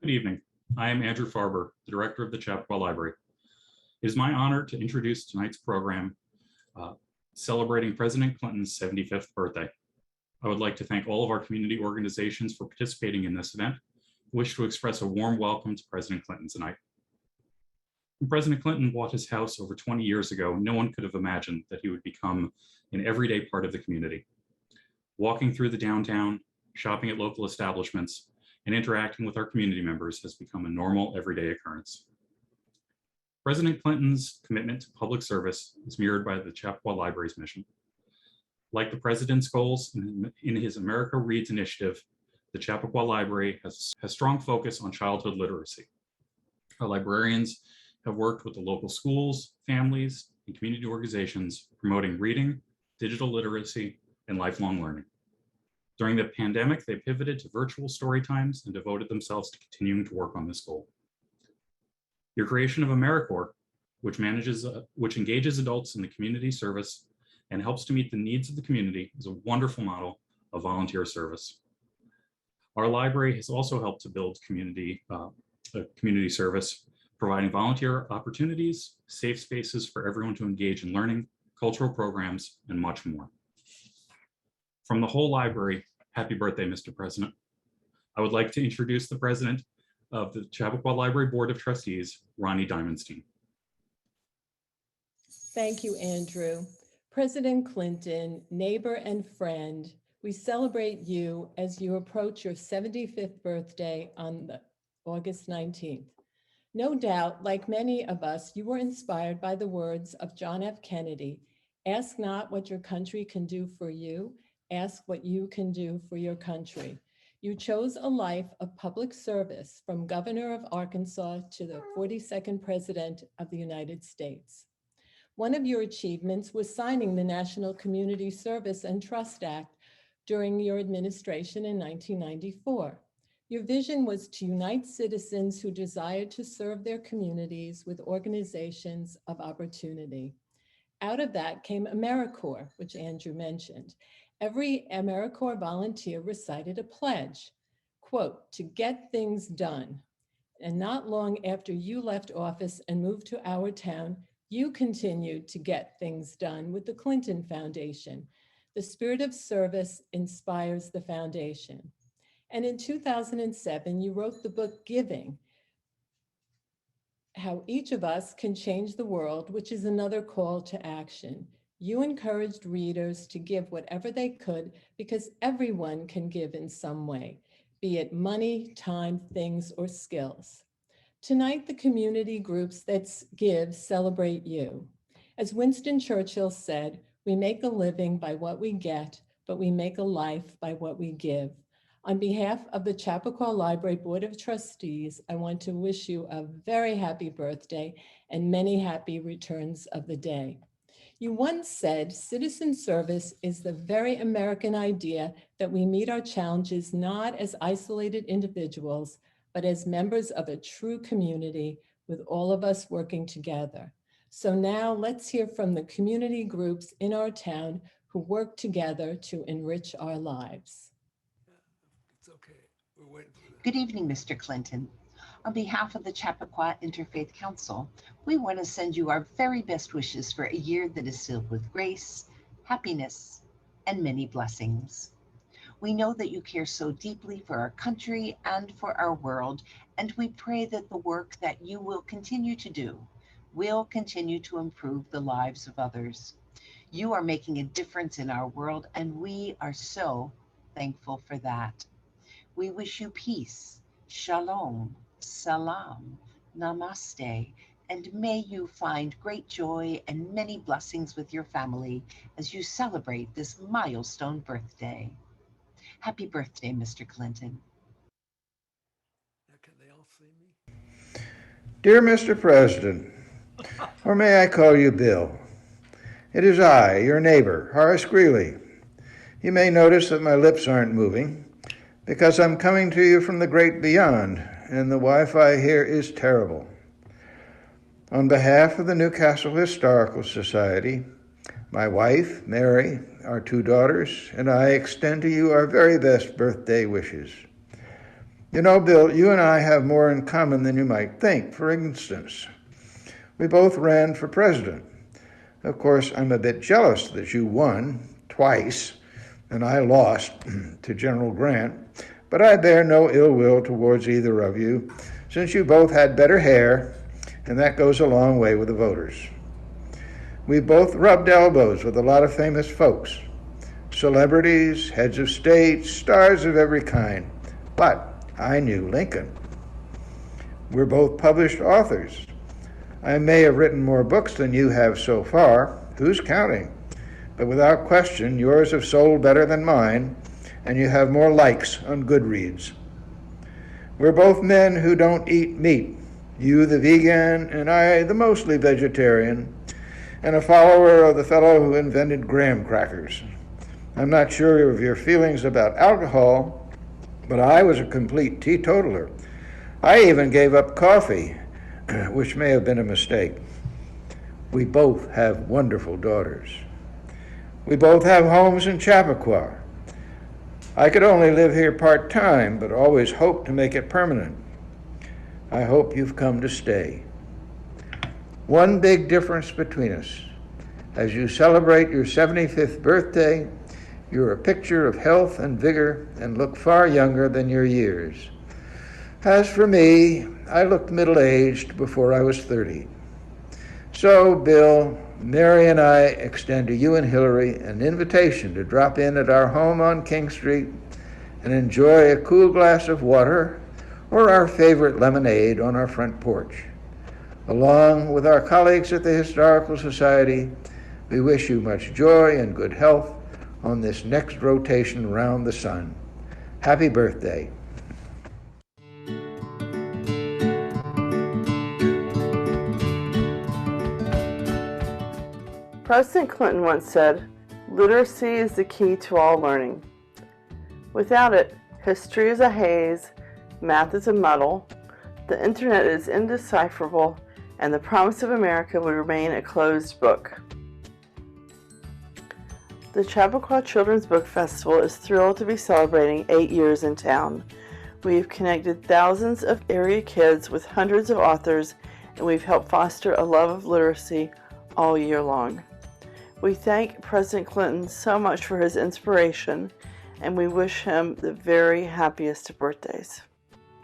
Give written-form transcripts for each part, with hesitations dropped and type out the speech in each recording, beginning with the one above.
Good evening. I am Andrew Farber, the director of the Chappaqua Library. It is my honor to introduce tonight's program celebrating President Clinton's 75th birthday. I would like to thank all of our community organizations for participating in this event. I wish to express a warm welcome to President Clinton tonight. When President Clinton bought his house over 20 years ago, no one could have imagined that he would become an everyday part of the community. Walking through the downtown, shopping at local establishments, and interacting with our community members has become a normal, everyday occurrence. President Clinton's commitment to public service is mirrored by the Chappaqua Library's mission. Like the president's goals in his America Reads initiative, the Chappaqua Library has a strong focus on childhood literacy. Our librarians have worked with the local schools, families, and community organizations promoting reading, digital literacy, and lifelong learning. During the pandemic, they pivoted to virtual story times and devoted themselves to continuing to work on this goal. Your creation of AmeriCorps, which engages adults in the community service and helps to meet the needs of the community, is a wonderful model of volunteer service. Our library has also helped to build community service, providing volunteer opportunities, safe spaces for everyone to engage in learning, cultural programs, and much more. From the whole library, happy birthday, Mr. President. I would like to introduce the president of the Chappaqua Library Board of Trustees, Ronnie Diamondstein. Thank you, Andrew. President Clinton, neighbor and friend, we celebrate you as you approach your 75th birthday on August 19th. No doubt, like many of us, you were inspired by the words of John F. Kennedy, "Ask not what your country can do for you, ask what you can do for your country." You chose a life of public service from Governor of Arkansas to the 42nd President of the United States. One of your achievements was signing the National Community Service and Trust Act during your administration in 1994. Your vision was to unite citizens who desired to serve their communities with organizations of opportunity. Out of that came AmeriCorps, which Andrew mentioned. Every AmeriCorps volunteer recited a pledge, quote, "to get things done." And not long after you left office and moved to our town, you continued to get things done with the Clinton Foundation. The spirit of service inspires the foundation. And in 2007, you wrote the book Giving, How Each of Us Can Change the World, which is another call to action. You encouraged readers to give whatever they could because everyone can give in some way, be it money, time, things, or skills. Tonight, the community groups that give celebrate you. As Winston Churchill said, "We make a living by what we get, but we make a life by what we give." On behalf of the Chappaqua Library Board of Trustees, I want to wish you a very happy birthday and many happy returns of the day. You once said, "Citizen service is the very American idea that we meet our challenges not as isolated individuals, but as members of a true community with all of us working together." So now let's hear from the community groups in our town who work together to enrich our lives. It's okay. We're waiting for that. Good evening, Mr. Clinton. On behalf of the Chappaqua Interfaith Council, we want to send you our very best wishes for a year that is filled with grace, happiness, and many blessings. We know that you care so deeply for our country and for our world, and we pray that the work that you will continue to do will continue to improve the lives of others. You are making a difference in our world, and we are so thankful for that. We wish you peace, shalom, salam, namaste, and may you find great joy and many blessings with your family as you celebrate this milestone birthday. Happy birthday, Mr. Clinton. Now, can they all see me? Dear Mr. President, or may I call you Bill? It is I, your neighbor, Horace Greeley. You may notice that my lips aren't moving because I'm coming to you from the great beyond, and the Wi-Fi here is terrible. On behalf of the Newcastle Historical Society, my wife, Mary, our 2 daughters, and I extend to you our very best birthday wishes. You know, Bill, you and I have more in common than you might think. For instance, we both ran for president. Of course, I'm a bit jealous that you won twice and I lost to General Grant, but I bear no ill will towards either of you, since you both had better hair, and that goes a long way with the voters. We both rubbed elbows with a lot of famous folks, celebrities, heads of state, stars of every kind, but I knew Lincoln. We're both published authors. I may have written more books than you have so far. Who's counting? But without question, yours have sold better than mine, and you have more likes on Goodreads. We're both men who don't eat meat. You the vegan, and I the mostly vegetarian, and a follower of the fellow who invented graham crackers. I'm not sure of your feelings about alcohol, but I was a complete teetotaler. I even gave up coffee, which may have been a mistake. We both have wonderful daughters. We both have homes in Chappaqua. I could only live here part-time, but always hope to make it permanent. I hope you've come to stay. One big difference between us. As you celebrate your 75th birthday, you're a picture of health and vigor and look far younger than your years. As for me, I looked middle-aged before I was 30. So, Bill, Mary and I extend to you and Hillary an invitation to drop in at our home on King Street and enjoy a cool glass of water or our favorite lemonade on our front porch. Along with our colleagues at the Historical Society, we wish you much joy and good health on this next rotation around the sun. Happy birthday. President Clinton once said, "Literacy is the key to all learning. Without it, history is a haze, math is a muddle, the internet is indecipherable, and the promise of America would remain a closed book." The Chappaqua Children's Book Festival is thrilled to be celebrating 8 years in town. We've connected thousands of area kids with hundreds of authors, and we've helped foster a love of literacy all year long. We thank President Clinton so much for his inspiration, and we wish him the very happiest of birthdays.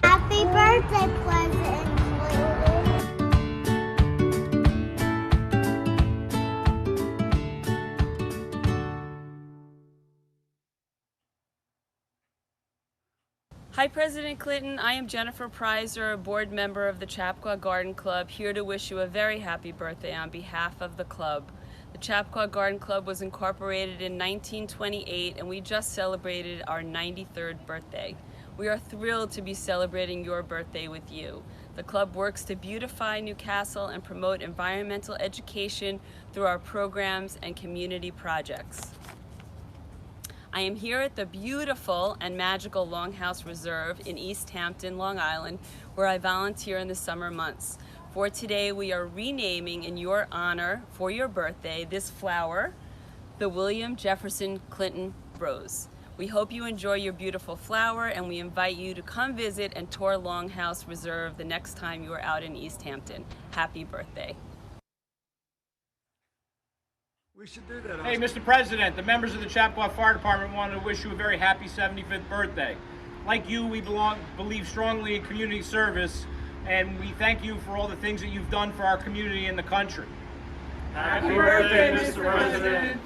Happy birthday, President Clinton. Hi, President Clinton. I am Jennifer Prizer, a board member of the Chappaqua Garden Club, here to wish you a very happy birthday on behalf of the club. The Chappaqua Garden Club was incorporated in 1928, and we just celebrated our 93rd birthday. We are thrilled to be celebrating your birthday with you. The club works to beautify Newcastle and promote environmental education through our programs and community projects. I am here at the beautiful and magical Longhouse Reserve in East Hampton, Long Island, where I volunteer in the summer months. For today, we are renaming in your honor, for your birthday, this flower, the William Jefferson Clinton Rose. We hope you enjoy your beautiful flower, and we invite you to come visit and tour Longhouse Reserve the next time you are out in East Hampton. Happy birthday. We should do that. Hey, Mr. President, the members of the Chappaqua Fire Department wanted to wish you a very happy 75th birthday. Like you, we believe strongly in community service, and we thank you for all the things that you've done for our community and the country. Happy birthday, Mr. President.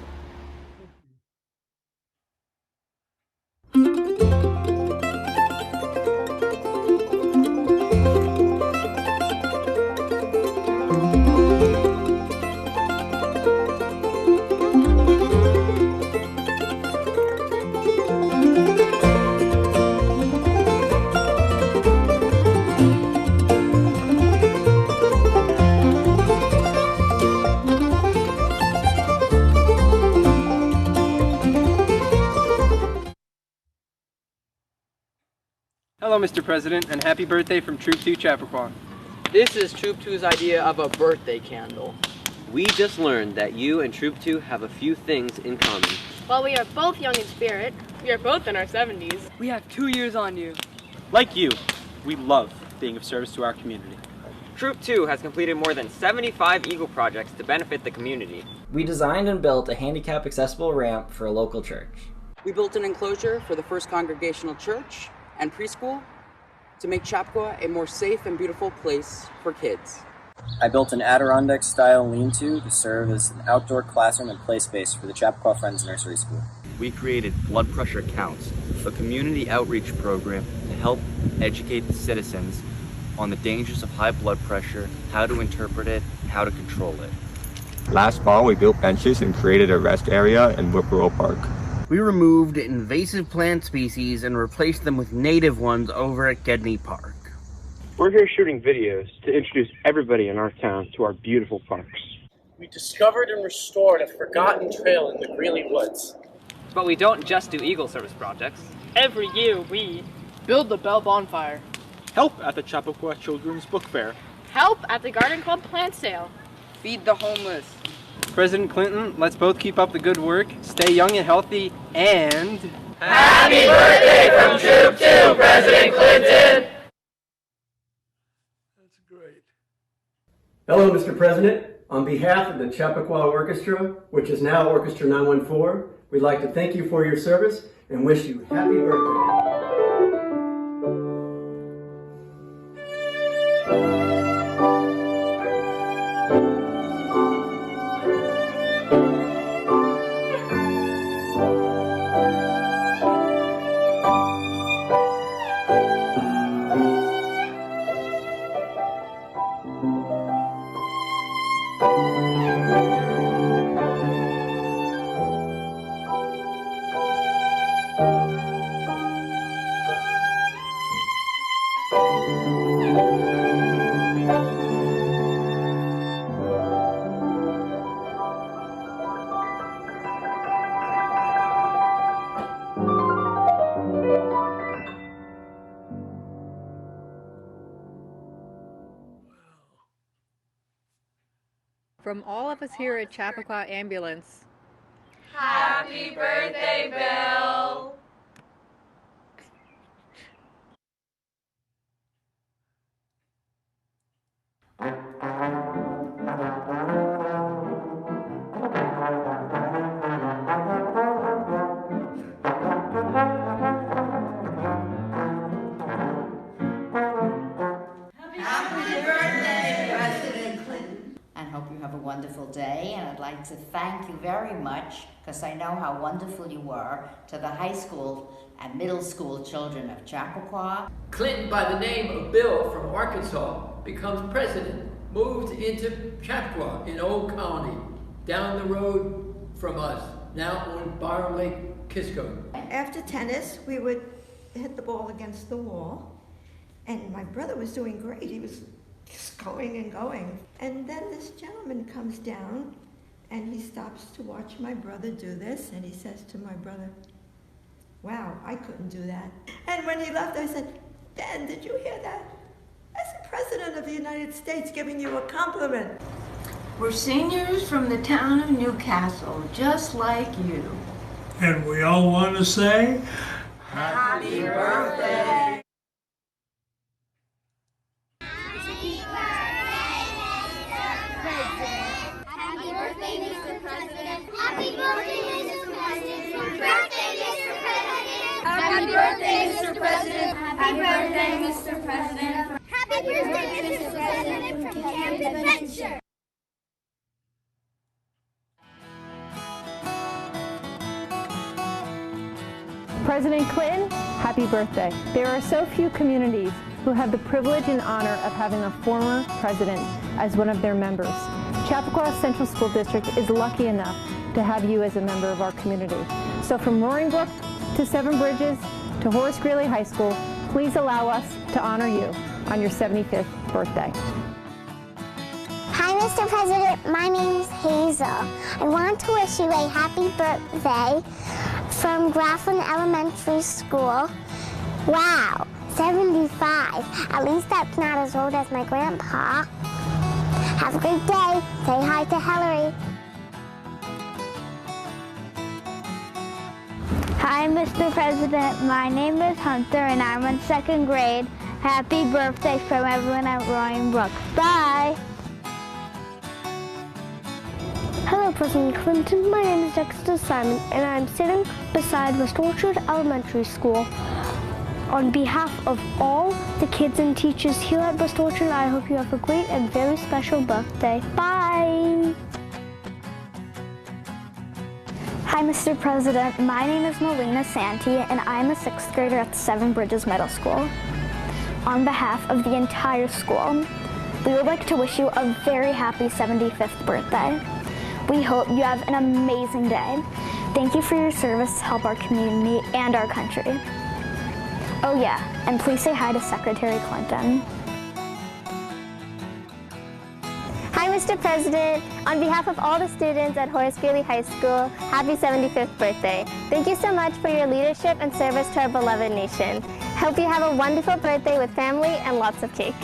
Hello, Mr. President, and happy birthday from Troop 2 Chappaqua. This is Troop 2's idea of a birthday candle. We just learned that you and Troop 2 have a few things in common. While we are both young in spirit, we are both in our 70s. We have 2 years on you. Like you, we love being of service to our community. Troop 2 has completed more than 75 Eagle projects to benefit the community. We designed and built a handicap-accessible ramp for a local church. We built an enclosure for the First Congregational Church and preschool to make Chappaqua a more safe and beautiful place for kids. I built an Adirondack-style lean-to to serve as an outdoor classroom and play space for the Chappaqua Friends Nursery School. We created Blood Pressure Counts, a community outreach program to help educate the citizens on the dangers of high blood pressure, how to interpret it, and how to control it. Last fall, we built benches and created a rest area in Whippoorwill Park. We removed invasive plant species and replaced them with native ones over at Gedney Park. We're here shooting videos to introduce everybody in our town to our beautiful parks. We discovered and restored a forgotten trail in the Greeley Woods. But we don't just do Eagle Service projects. Every year we build the Bell Bonfire, Help at the Chappaqua Children's Book Fair, help at the Garden Club plant sale, Feed the homeless. President Clinton, let's both keep up the good work, stay young and healthy, and... Happy birthday from Troop 2, President Clinton! That's great. Hello, Mr. President. On behalf of the Chappaqua Orchestra, which is now Orchestra 914, we'd like to thank you for your service and wish you happy birthday. From all of us here at Chappaqua Ambulance, Happy birthday, Bill! Wonderful day, and I'd like to thank you very much, because I know how wonderful you were to the high school and middle school children of Chappaqua. Clinton, by the name of Bill from Arkansas, becomes president, moved into Chappaqua in Old Colony, down the road from us, now on Byron Lake, Kisco. After tennis, we would hit the ball against the wall, and my brother was doing great. He was just going and going. And then this gentleman comes down and he stops to watch my brother do this, and he says to my brother, "Wow, I couldn't do that." And when he left, I said, "Ben, did you hear that? That's the President of the United States giving you a compliment." We're seniors from the town of Newcastle, just like you. And we all want to say, Happy birthday! Happy birthday, Mr. President. Happy birthday, Mr. President. Happy birthday, Mr. President. Happy birthday, Mr. President from Camp Adventure. President Clinton, happy birthday. There are so few communities who have the privilege and honor of having a former president as one of their members. Chappaqua Central School District is lucky enough to have you as a member of our community. So from Roaring Brook to Seven Bridges to Horace Greeley High School, please allow us to honor you on your 75th birthday. Hi, Mr. President. My name's Hazel. I want to wish you a happy birthday from Grafflin Elementary School. Wow, 75. At least that's not as old as my grandpa. Have a great day. Say hi to Hillary. Hi, Mr. President. My name is Hunter, and I'm in 2nd grade. Happy birthday from everyone at Roaring Brook. Bye. Hello, President Clinton. My name is Dexter Simon, and I'm sitting beside West Orchard Elementary School. On behalf of all the kids and teachers here at West Orchard, I hope you have a great and very special birthday. Bye! Hi, Mr. President. My name is Melina Santi, and I'm a 6th grader at Seven Bridges Middle School. On behalf of the entire school, we would like to wish you a very happy 75th birthday. We hope you have an amazing day. Thank you for your service to help our community and our country. Oh yeah, and please say hi to Secretary Clinton. Hi, Mr. President. On behalf of all the students at Horace Greeley High School, happy 75th birthday. Thank you so much for your leadership and service to our beloved nation. Hope you have a wonderful birthday with family and lots of cake.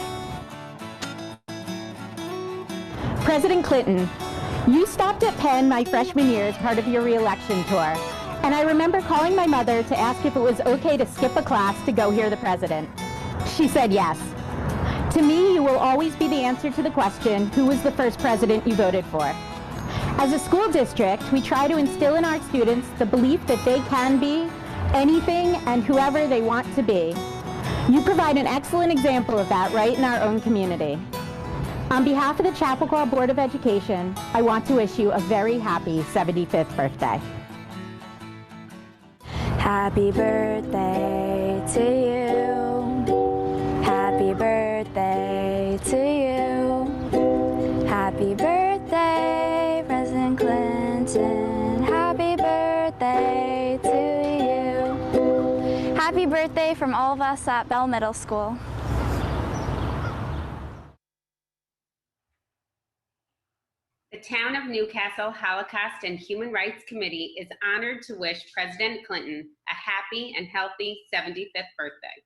President Clinton, you stopped at Penn my freshman year as part of your re-election tour. And I remember calling my mother to ask if it was okay to skip a class to go hear the president. She said yes. To me, you will always be the answer to the question, who was the first president you voted for? As a school district, we try to instill in our students the belief that they can be anything and whoever they want to be. You provide an excellent example of that right in our own community. On behalf of the Chappaqua Board of Education, I want to wish you a very happy 75th birthday. Happy birthday to you. Happy birthday to you. Happy birthday, President Clinton. Happy birthday to you. Happy birthday from all of us at Bell Middle School. The Town of Newcastle Holocaust and Human Rights Committee is honored to wish President Clinton a happy and healthy 75th birthday.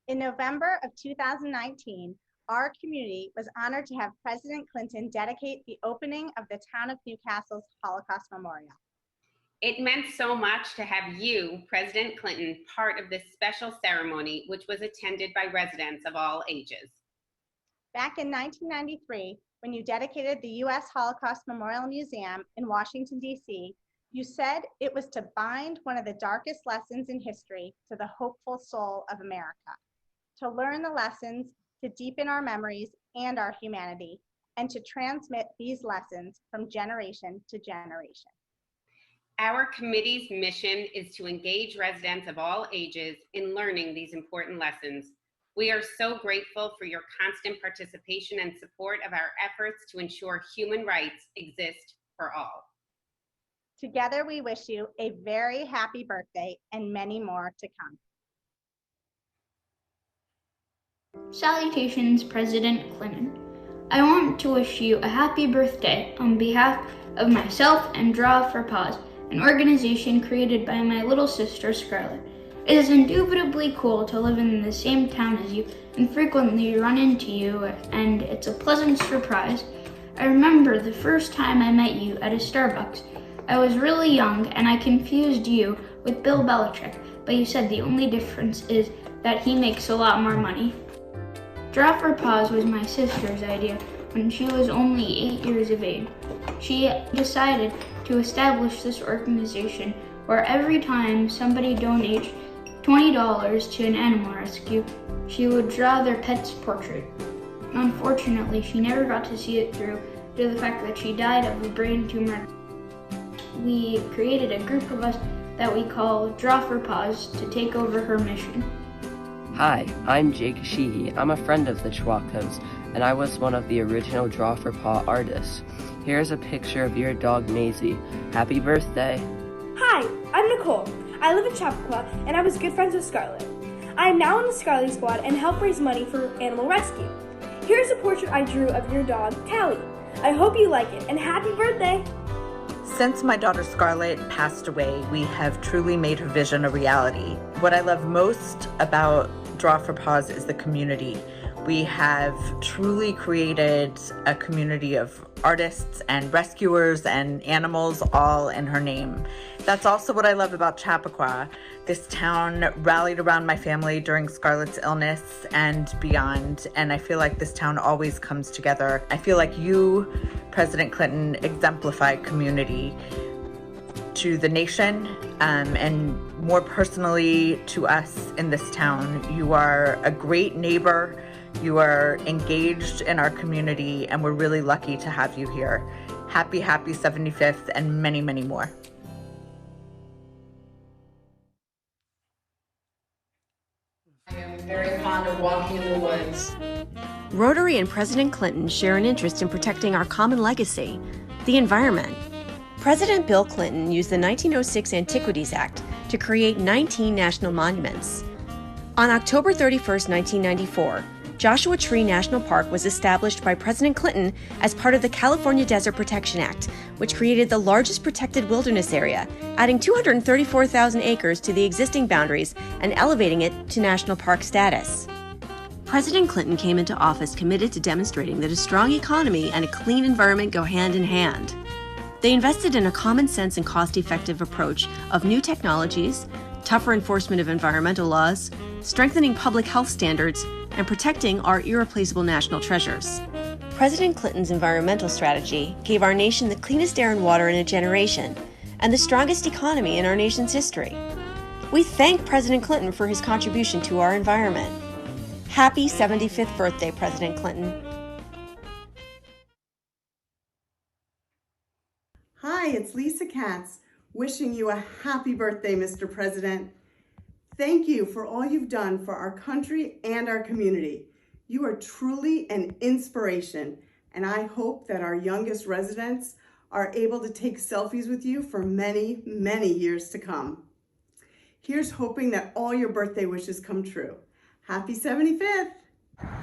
In November of 2019, our community was honored to have President Clinton dedicate the opening of the Town of Newcastle's Holocaust Memorial. It meant so much to have you, President Clinton, part of this special ceremony, which was attended by residents of all ages. Back in 1993, when you dedicated the U.S. Holocaust Memorial Museum in Washington, D.C., you said it was to bind one of the darkest lessons in history to the hopeful soul of America, to learn the lessons, to deepen our memories and our humanity, and to transmit these lessons from generation to generation. Our committee's mission is to engage residents of all ages in learning these important lessons. We are so grateful for your constant participation and support of our efforts to ensure human rights exist for all. Together, we wish you a very happy birthday and many more to come. Salutations, President Clinton. I want to wish you a happy birthday on behalf of myself and Draw for Pause, an organization created by my little sister, Scarlett. It is indubitably cool to live in the same town as you and frequently run into you, and it's a pleasant surprise. I remember the first time I met you at a Starbucks. I was really young and I confused you with Bill Belichick, but you said the only difference is that he makes a lot more money. Draw for Pause was my sister's idea when she was only 8 years of age. She decided to establish this organization where every time somebody donates $20 to an animal rescue, she would draw their pet's portrait. Unfortunately, she never got to see it through due to the fact that she died of a brain tumor. We created a group of us that we call Draw for Pause to take over her mission. Hi, I'm Jake Sheehy. I'm a friend of the Chappaqas, and I was one of the original Draw for Paw artists. Here's a picture of your dog Maisie. Happy birthday! Hi, I'm Nicole. I live in Chappaqua, and I was good friends with Scarlett. I am now in the Scarlet Squad and help raise money for animal rescue. Here's a portrait I drew of your dog, Callie. I hope you like it, and happy birthday! Since my daughter Scarlett passed away, we have truly made her vision a reality. What I love most about Draw for Pause is the community. We have truly created a community of artists and rescuers and animals all in her name. That's also what I love about Chappaqua. This town rallied around my family during Scarlett's illness and beyond, and I feel like this town always comes together. I feel like you, President Clinton, exemplify community to the nation, and more personally to us in this town. You are a great neighbor. You are engaged in our community, and we're really lucky to have you here. Happy 75th and many, many more. I am very fond of walking in the woods. Rotary and President Clinton share an interest in protecting our common legacy, the environment. President Bill Clinton used the 1906 Antiquities Act to create 19 national monuments. On October 31, 1994, Joshua Tree National Park was established by President Clinton as part of the California Desert Protection Act, which created the largest protected wilderness area, adding 234,000 acres to the existing boundaries and elevating it to national park status. President Clinton came into office committed to demonstrating that a strong economy and a clean environment go hand in hand. They invested in a common sense and cost-effective approach of new technologies, tougher enforcement of environmental laws, strengthening public health standards, and protecting our irreplaceable national treasures. President Clinton's environmental strategy gave our nation the cleanest air and water in a generation and the strongest economy in our nation's history. We thank President Clinton for his contribution to our environment. Happy 75th birthday, President Clinton. Hi, it's Lisa Katz, wishing you a happy birthday, Mr. President. Thank you for all you've done for our country and our community. You are truly an inspiration, and I hope that our youngest residents are able to take selfies with you for many, many years to come. Here's hoping that all your birthday wishes come true. Happy 75th!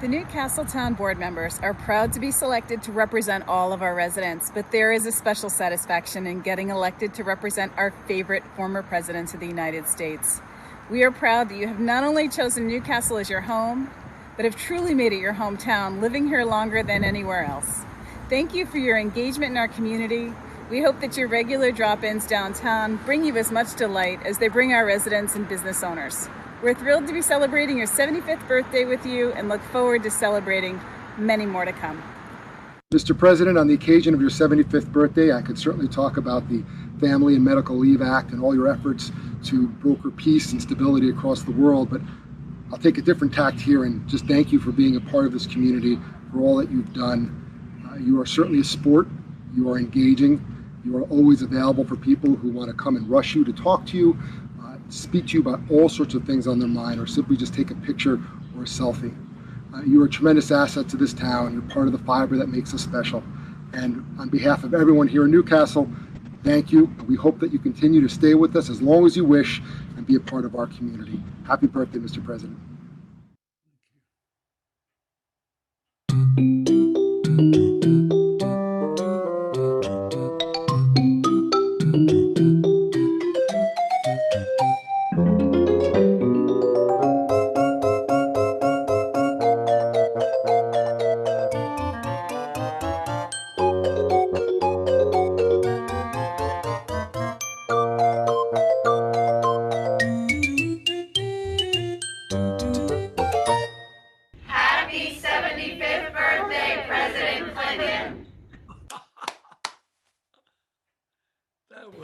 The new Castletown board members are proud to be selected to represent all of our residents, but there is a special satisfaction in getting elected to represent our favorite former presidents of the United States. We are proud that you have not only chosen Newcastle as your home, but have truly made it your hometown, living here longer than anywhere else. Thank you for your engagement in our community. We hope that your regular drop-ins downtown bring you as much delight as they bring our residents and business owners. We're thrilled to be celebrating your 75th birthday with you and look forward to celebrating many more to come. Mr. President, on the occasion of your 75th birthday, I could certainly talk about the Family and Medical Leave Act and all your efforts to broker peace and stability across the world, but I'll take a different tact here and just thank you for being a part of this community, for all that you've done. You are certainly a sport. You are engaging. You are always available for people who want to come and rush you to talk to you, speak to you about all sorts of things on their mind, or simply just take a picture or a selfie. You are a tremendous asset to this town. You're part of the fiber that makes us special. And on behalf of everyone here in Newcastle, thank you. We hope that you continue to stay with us as long as you wish and be a part of our community. Happy birthday, Mr. President. Happy 75th birthday, President Clinton.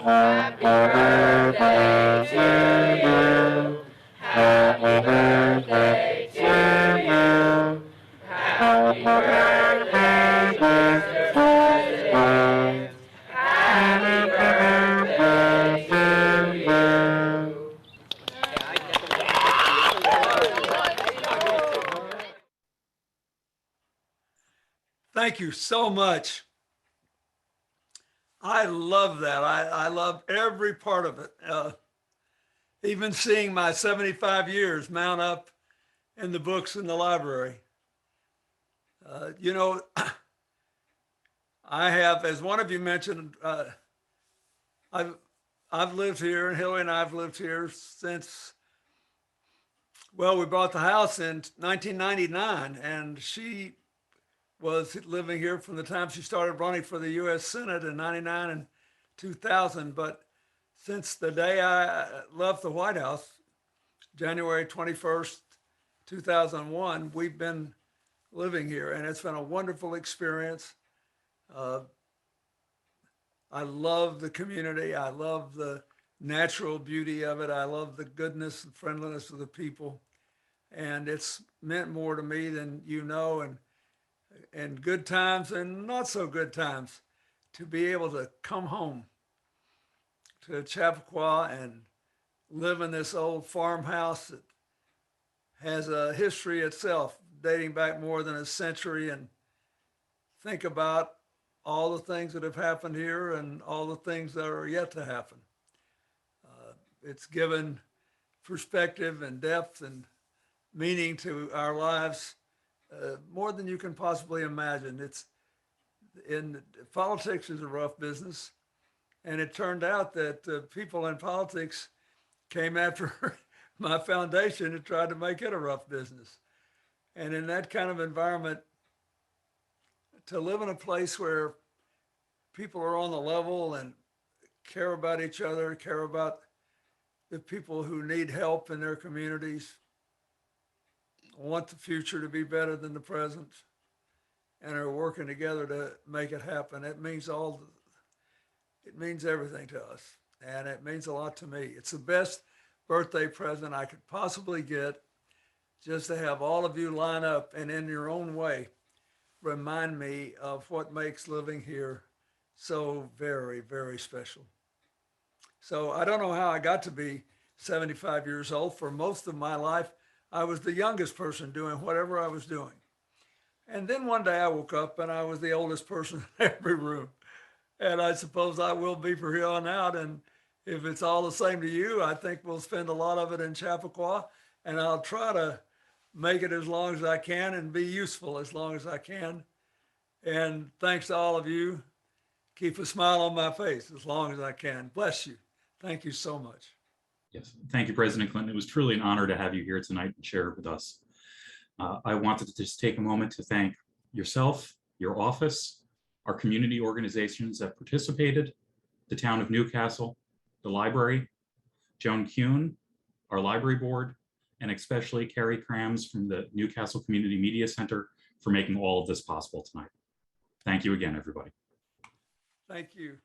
Happy birthday to you. Happy birthday to you. Happy birthday, Mr. President. Happy birthday to you. Thank you so much. I love that. I love every part of it. Even seeing my 75 years mount up in the books in the library. You know, I have, as one of you mentioned, I've lived here, and Hillary and I have lived here since Well, we bought the house in 1999, and she was living here from the time she started running for the U.S. Senate in 99 and 2000. But since the day I left the White House, January 21st, 2001, we've been living here, and it's been a wonderful experience. I love the community. I love the natural beauty of it. I love the goodness and friendliness of the people. And it's meant more to me than you know, and good times and not so good times, to be able to come home to Chappaqua and live in this old farmhouse that has a history itself dating back more than a century, and think about all the things that have happened here and all the things that are yet to happen. It's given perspective and depth and meaning to our lives more than you can possibly imagine. Politics is a rough business, and it turned out that people in politics came after my foundation and tried to make it a rough business. And in that kind of environment, to live in a place where people are on the level and care about each other, care about the people who need help in their communities, want the future to be better than the present, and are working together to make it happen. It means everything to us, and it means a lot to me. It's the best birthday present I could possibly get, just to have all of you line up and in your own way remind me of what makes living here so very, very special. So I don't know how I got to be 75 years old. For most of my life, I was the youngest person doing whatever I was doing. And then one day I woke up and I was the oldest person in every room. And I suppose I will be from here on out. And if it's all the same to you, I think we'll spend a lot of it in Chappaqua. And I'll try to make it as long as I can and be useful as long as I can. And thanks to all of you. Keep a smile on my face as long as I can. Bless you. Thank you so much. Yes, thank you, President Clinton. It was truly an honor to have you here tonight and share it with us. I wanted to just take a moment to thank yourself, your office, our community organizations that participated, the town of Newcastle, the library, Joan Kuhn, our library board, and especially Carrie Krams from the Newcastle Community Media Center for making all of this possible tonight. Thank you again, everybody. Thank you.